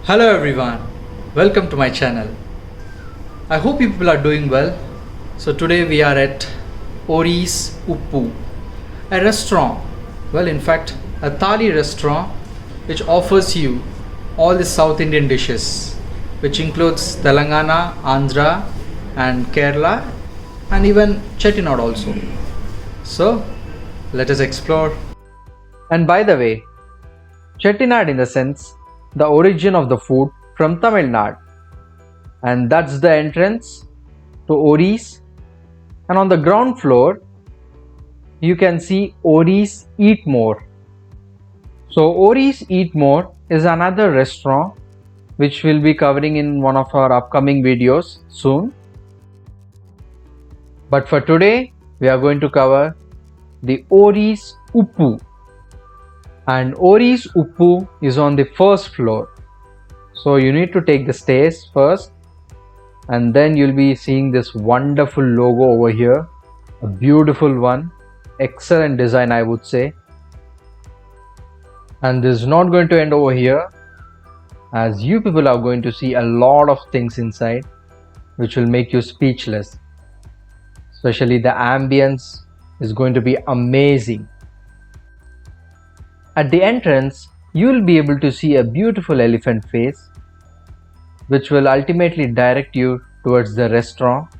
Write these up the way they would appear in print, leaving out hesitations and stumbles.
Hello everyone, welcome to my channel. I hope you people are doing well. So today we are at Ori's Uppu, a restaurant, in fact a Thali restaurant which offers you all the South Indian dishes, which includes Telangana, Andhra and Kerala and even Chettinad also. So let us explore. And by the way, Chettinad in the sense the origin of the food from Tamil Nadu, and that's the entrance to Ori's. And on the ground floor you can see Ori's Eat More. So Ori's Eat More is another restaurant which we'll be covering in one of our upcoming videos soon. But for today we are going to cover the Ori's Uppu, and Ori's Uppu is on the first floor. So you need to take the stairs first, and then you'll be seeing this wonderful logo over here, a beautiful one, excellent design I would say. And this is not going to end over here, as you people are going to see a lot of things inside which will make you speechless. Especially the ambience is going to be amazing. At the entrance you will be able to see a beautiful elephant face which will ultimately direct you towards the restaurant.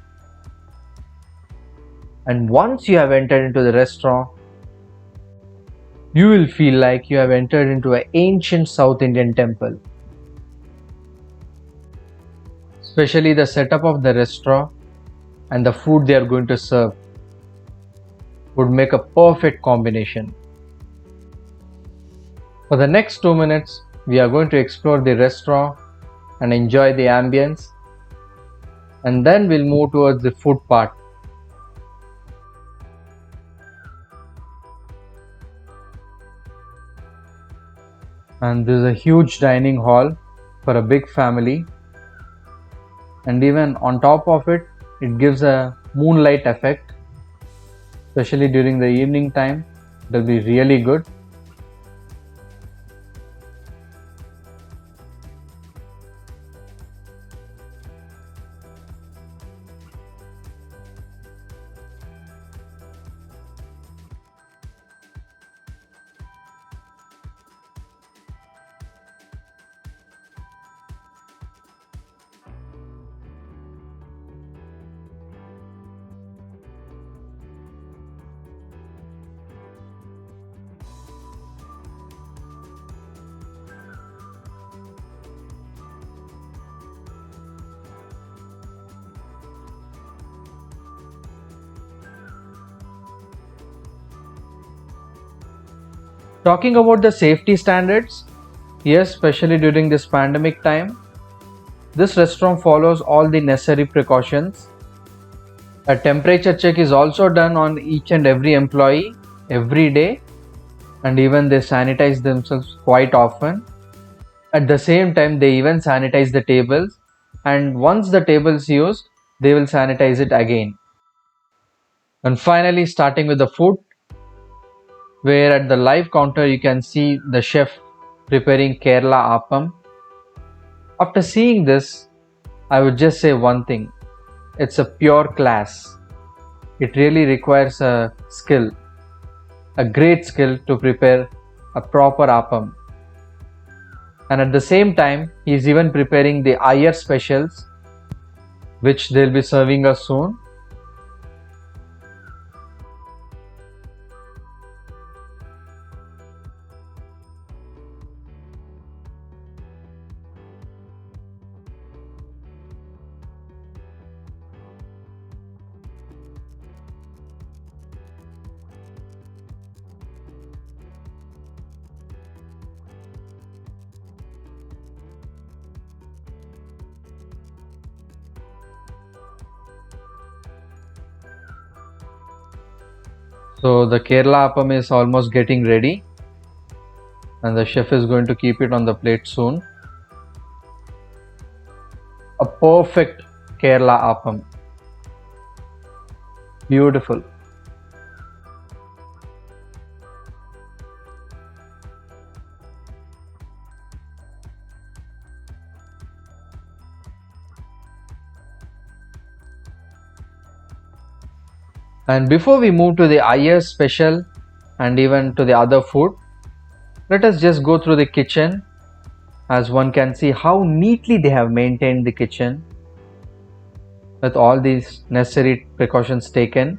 And once you have entered into the restaurant, you will feel like you have entered into an ancient South Indian temple. Especially the setup of the restaurant and the food they are going to serve would make a perfect combination. For the next 2 minutes, we are going to explore the restaurant and enjoy the ambience, and then we'll move towards the food part. And this is a huge dining hall for a big family, and even on top of it, it gives a moonlight effect, especially during the evening time. It will be really good. Talking about the safety standards, yes, especially during this pandemic time, this restaurant follows all the necessary precautions. A temperature check is also done on each and every employee every day, and even they sanitize themselves quite often. At the same time, they even sanitize the tables, and once the table is used, they will sanitize it again. And finally, starting with the food, where at the live counter you can see the chef preparing Kerala appam. After seeing this, I would just say one thing: it's a pure class. It really requires a skill, a great skill to prepare a proper appam. And at the same time, he is even preparing the Iyer specials, which they'll be serving us soon. So the Kerala appam is almost getting ready, and the chef is going to keep it on the plate soon. A perfect Kerala appam. Beautiful. And before we move to the Ayers special and even to the other food, let us just go through the kitchen. As one can see how neatly they have maintained the kitchen with all these necessary precautions taken.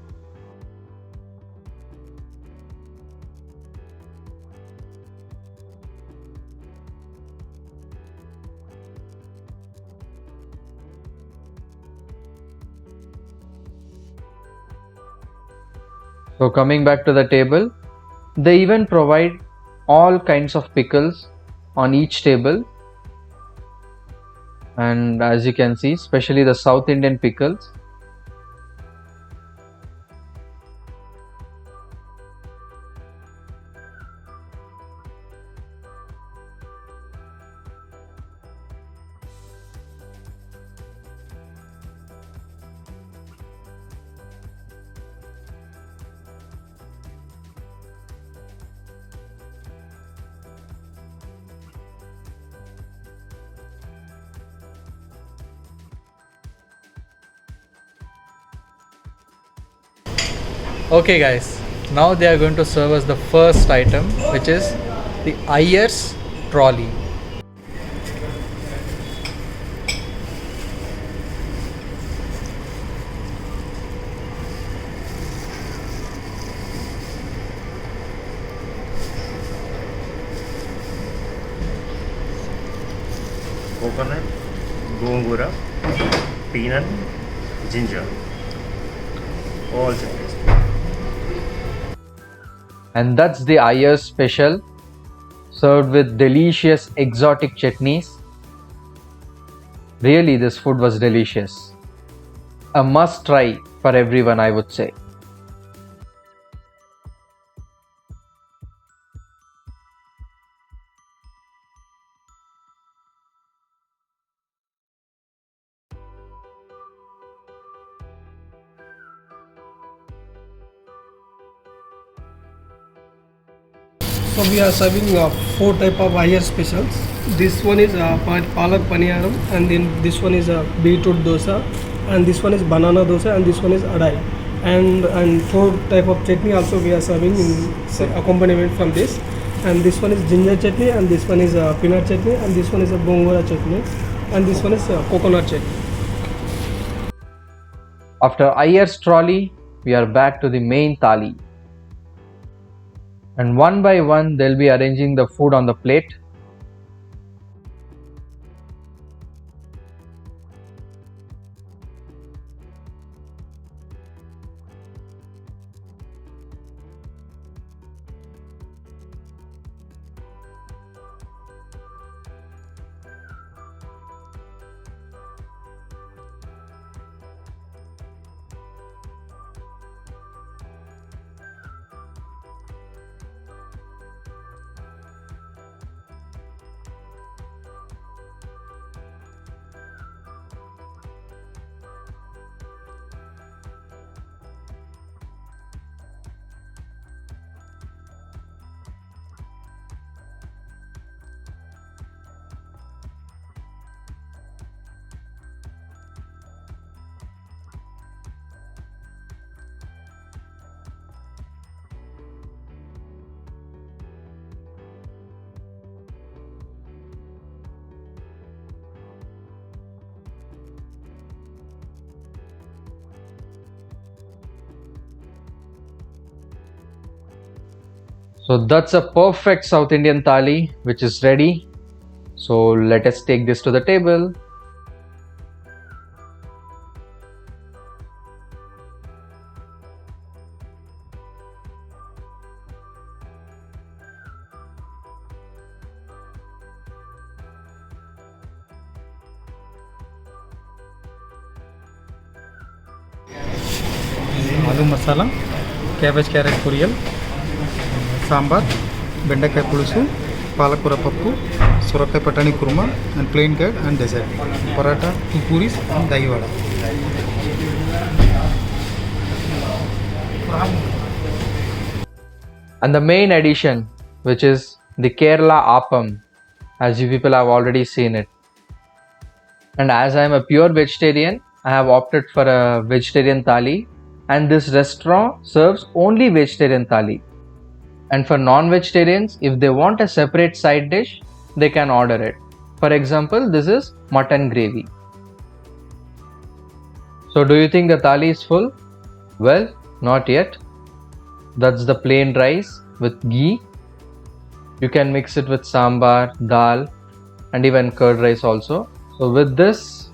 So coming back to the table, they even provide all kinds of pickles on each table, and as you can see, especially the South Indian pickles. Okay guys, now they are going to serve us the first item, which is the Ayers trolley. Coconut, gongura, peanut, ginger, all chutneys. And that's the Ayers special, served with delicious exotic chutneys. Really, this food was delicious. A must try for everyone, I would say. So we are serving four type of higher specials. This one is palak paniyaram, and then this one is beetroot dosa, and this one is banana dosa, and this one is adai, and four type of chutney also we are serving in accompaniment from this. And this one is ginger chutney, and this one is peanut chutney, and this one is a gongura chutney, and this one is coconut chutney. After Ayers trolley, we are back to the main thali. And one by one, they'll be arranging the food on the plate. So that's a perfect South Indian thali which is ready. So let us take this to the table. Aloo masala, cabbage carrot poriyal, sambar, bendakaya pulusu, palakura pappu, sorakaya patani kurma, and plain curd and dessert, paratha, 2 puris and dahi vada. And the main addition, which is the Kerala Appam, as you people have already seen it. And as I am a pure vegetarian, I have opted for a vegetarian thali. and this restaurant serves only vegetarian thali. And for non-vegetarians, if they want a separate side dish, they can order it. For example, this is mutton gravy. So do you think the thali is full? Well, not yet. That's the plain rice with ghee. You can mix it with sambar, dal, and even curd rice also. So with this,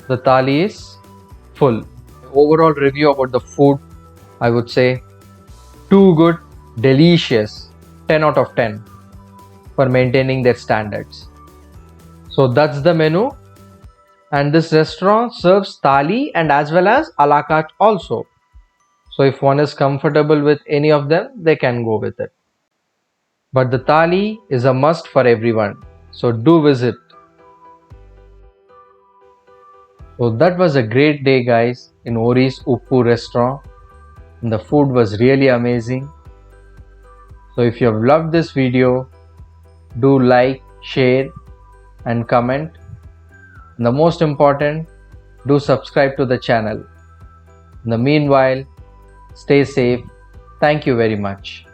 the thali is full. Overall review about the food, I would say too good, delicious, 10 out of 10 for maintaining their standards. So that's the menu, and this restaurant serves thali and as well as a la carte also. So if one is comfortable with any of them, they can go with it. But the thali is a must for everyone, so do visit. So that was a great day, guys, in Ori's Uppu restaurant, and the food was really amazing. So if you have loved this video, do like, share and comment. And the most important, do subscribe to the channel. In the meanwhile, stay safe. Thank you very much.